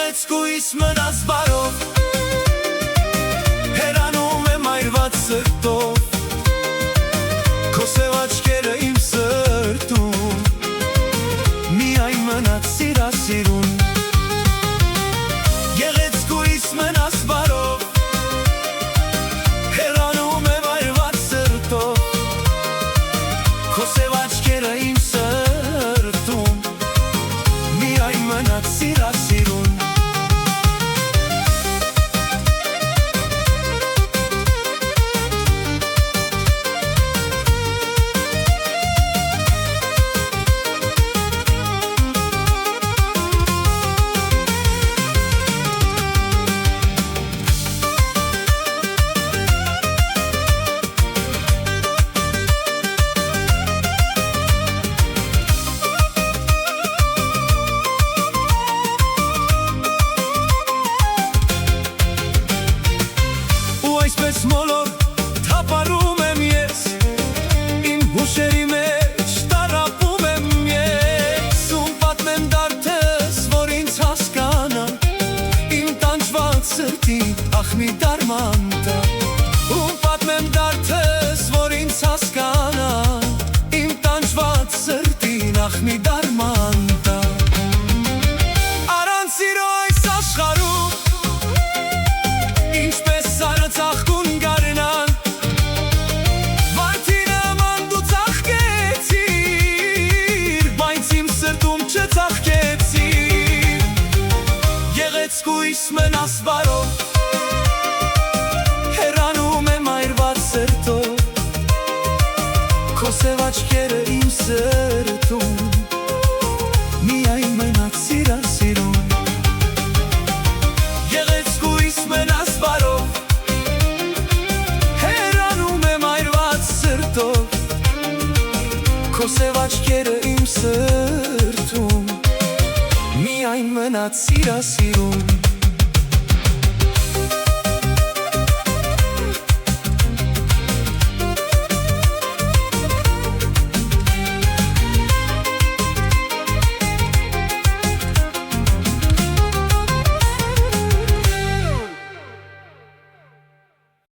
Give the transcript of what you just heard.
Գեղեցկույս մնաս բարով, հեռանում եմ այրված սրտով, քո սև աչքերը իմ սրտում, միայն մնաց սիրասիրուն։ Գեղեցկույս մնաս բարով, հեռանում եմ այրված սրտով, քո սև աչքերը իմ սրտում, միայն մնաց սիրասիրուն։ Այսպես մոլոր թափառում եմ ես, իմ հուշերի մեջ տառապում եմ ես, ում պատմեմ դարձ, որ ինձ հասկանա, իմ տանջված սրտին ախ մի դարման տա, ում պատմեմ դարձ, որ ինձ հասկանա, իմ տանջված սրտին ախ մի դարման տա։ Առանց սիրո այս աշխարհում ինչպես ծաղկուն գարնան, վարդի նման դու ծաղկեցիր, բայց իմ սրտում չծաղկեցիր։ Գեղեցկույս մնաս բարով, հեռանում եմ այրված սրտով, քո սև աչքերը իմ սրտում, միայն մնաց սիրասիրուն։ Գեղեցկույս մնաս բարով, քո սև աչքերը իմ սրտում, միայն մնաց սիրասիրուն։